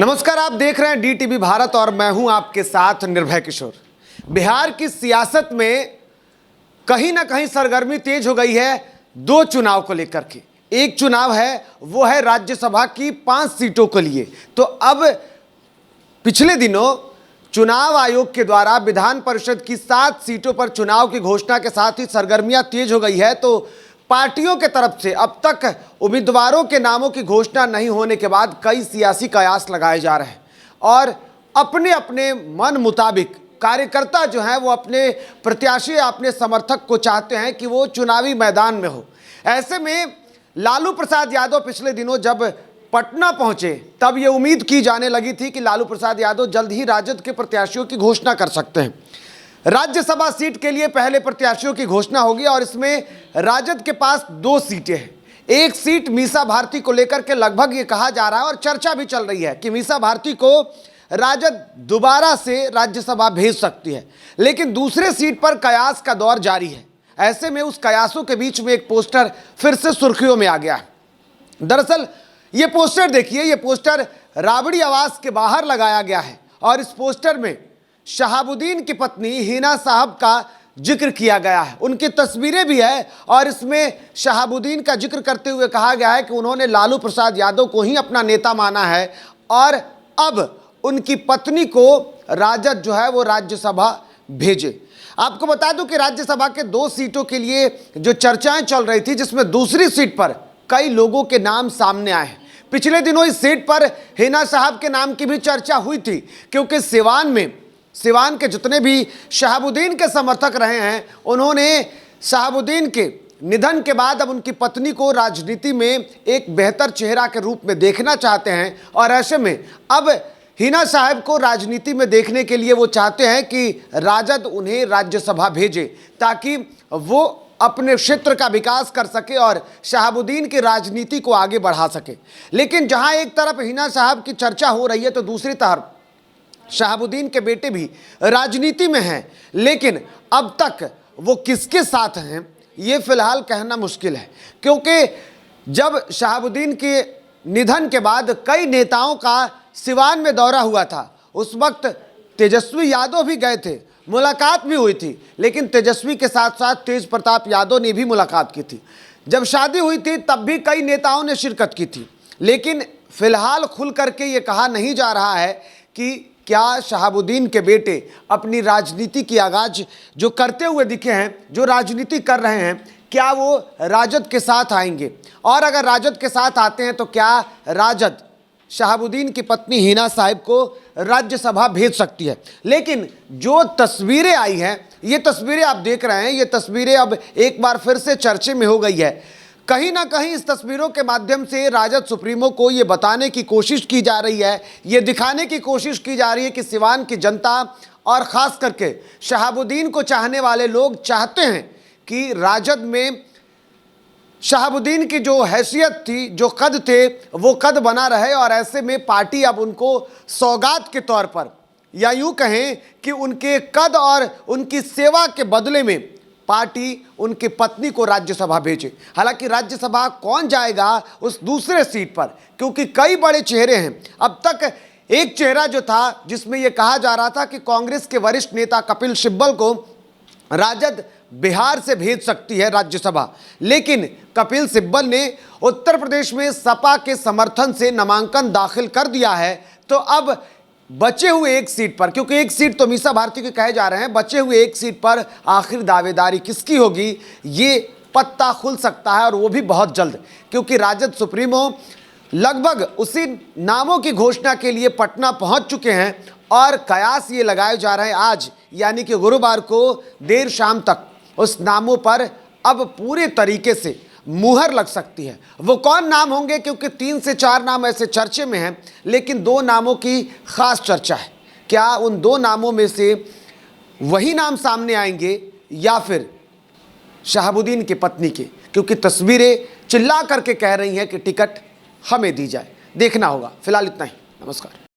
नमस्कार, आप देख रहे हैं DTV भारत और मैं हूं आपके साथ निर्भय किशोर। बिहार की सियासत में कहीं ना कहीं सरगर्मी तेज हो गई है दो चुनाव को लेकर के। एक चुनाव है वो है राज्यसभा की 5 सीटों के लिए। तो अब पिछले दिनों चुनाव आयोग के द्वारा विधान परिषद की 7 सीटों पर चुनाव की घोषणा के साथ ही सरगर्मियां तेज हो गई है। तो पार्टियों के तरफ से अब तक उम्मीदवारों के नामों की घोषणा नहीं होने के बाद कई सियासी कयास लगाए जा रहे हैं और अपने अपने मन मुताबिक कार्यकर्ता जो हैं वो अपने प्रत्याशी अपने समर्थक को चाहते हैं कि वो चुनावी मैदान में हो। ऐसे में लालू प्रसाद यादव पिछले दिनों जब पटना पहुंचे तब ये उम्मीद की जाने लगी थी कि लालू प्रसाद यादव जल्द ही राजद के प्रत्याशियों की घोषणा कर सकते हैं। राज्यसभा सीट के लिए पहले प्रत्याशियों की घोषणा होगी और इसमें राजद के पास 2 सीटें हैं। एक सीट मीसा भारती को लेकर के लगभग ये कहा जा रहा है और चर्चा भी चल रही है कि मीसा भारती को राजद दोबारा से राज्यसभा भेज सकती है, लेकिन दूसरे सीट पर कयास का दौर जारी है। ऐसे में उस कयासों के बीच में एक पोस्टर फिर से सुर्खियों में आ गया है। दरअसल ये पोस्टर देखिए, ये पोस्टर राबड़ी आवास के बाहर लगाया गया है और इस पोस्टर में शहाबुद्दीन की पत्नी हिना साहब का जिक्र किया गया है। उनकी तस्वीरें भी है और इसमें शहाबुद्दीन का जिक्र करते हुए कहा गया है कि उन्होंने लालू प्रसाद यादव को ही अपना नेता माना है और अब उनकी पत्नी को राजद जो है वो राज्यसभा भेजे। आपको बता दूं कि राज्यसभा के 2 सीटों के लिए जो चर्चाएं चल रही थी, जिसमें दूसरी सीट पर कई लोगों के नाम सामने आए हैं। पिछले दिनों इस सीट पर हिना साहब के नाम की भी चर्चा हुई थी, क्योंकि सिवान के जितने भी शहाबुद्दीन के समर्थक रहे हैं उन्होंने शहाबुद्दीन के निधन के बाद अब उनकी पत्नी को राजनीति में एक बेहतर चेहरा के रूप में देखना चाहते हैं और ऐसे में अब हिना साहब को राजनीति में देखने के लिए वो चाहते हैं कि राजद उन्हें राज्यसभा भेजे ताकि वो अपने क्षेत्र का विकास कर सके और शहाबुद्दीन की राजनीति को आगे बढ़ा सके। लेकिन जहां एक तरफ हिना साहब की चर्चा हो रही है तो दूसरी तरफ शहाबुद्दीन के बेटे भी राजनीति में हैं, लेकिन अब तक वो किसके साथ हैं ये फिलहाल कहना मुश्किल है, क्योंकि जब शहाबुद्दीन के निधन के बाद कई नेताओं का सिवान में दौरा हुआ था, उस वक्त तेजस्वी यादव भी गए थे, मुलाकात भी हुई थी, लेकिन तेजस्वी के साथ साथ तेज प्रताप यादव ने भी मुलाकात की थी। जब शादी हुई थी तब भी कई नेताओं ने शिरकत की थी, लेकिन फिलहाल खुल करके ये कहा नहीं जा रहा है कि क्या शहाबुद्दीन के बेटे अपनी राजनीति की आगाज जो करते हुए दिखे हैं, जो राजनीति कर रहे हैं, क्या वो राजद के साथ आएंगे और अगर राजद के साथ आते हैं तो क्या राजद शहाबुद्दीन की पत्नी हिना साहब को राज्यसभा भेज सकती है। लेकिन जो तस्वीरें आई हैं, ये तस्वीरें आप देख रहे हैं, ये तस्वीरें अब एक बार फिर से चर्चे में हो गई है। कहीं ना कहीं इस तस्वीरों के माध्यम से राजद सुप्रीमो को ये बताने की कोशिश की जा रही है, ये दिखाने की कोशिश की जा रही है कि सिवान की जनता और ख़ास करके शहाबुद्दीन को चाहने वाले लोग चाहते हैं कि राजद में शहाबुद्दीन की जो हैसियत थी, जो कद थे, वो कद बना रहे और ऐसे में पार्टी अब उनको सौगात के तौर पर या यूँ कहें कि उनके कद और उनकी सेवा के बदले में पार्टी उनकी पत्नी को राज्यसभा भेजे। हालांकि राज्यसभा कौन जाएगा उस दूसरे सीट पर, क्योंकि कई बड़े चेहरे हैं। अब तक एक चेहरा जो था जिसमें यह कहा जा रहा था कि कांग्रेस के वरिष्ठ नेता कपिल सिब्बल को राजद बिहार से भेज सकती है राज्यसभा, लेकिन कपिल सिब्बल ने उत्तर प्रदेश में सपा के समर्थन से नामांकन दाखिल कर दिया है। तो अब बचे हुए एक सीट पर, क्योंकि एक सीट तो मीसा भारती के कहे जा रहे हैं, बचे हुए एक सीट पर आखिर दावेदारी किसकी होगी ये पत्ता खुल सकता है और वो भी बहुत जल्द, क्योंकि राजद सुप्रीमो लगभग उसी नामों की घोषणा के लिए पटना पहुंच चुके हैं और कयास ये लगाए जा रहे हैं आज यानी कि गुरुवार को देर शाम तक उस नामों पर अब पूरे तरीके से मुहर लग सकती है। वो कौन नाम होंगे, क्योंकि 3 से 4 नाम ऐसे चर्चे में हैं, लेकिन 2 नामों की खास चर्चा है। क्या उन 2 नामों में से वही नाम सामने आएंगे या फिर शहाबुद्दीन की पत्नी के, क्योंकि तस्वीरें चिल्ला करके कह रही हैं कि टिकट हमें दी जाए। देखना होगा। फिलहाल इतना ही। नमस्कार।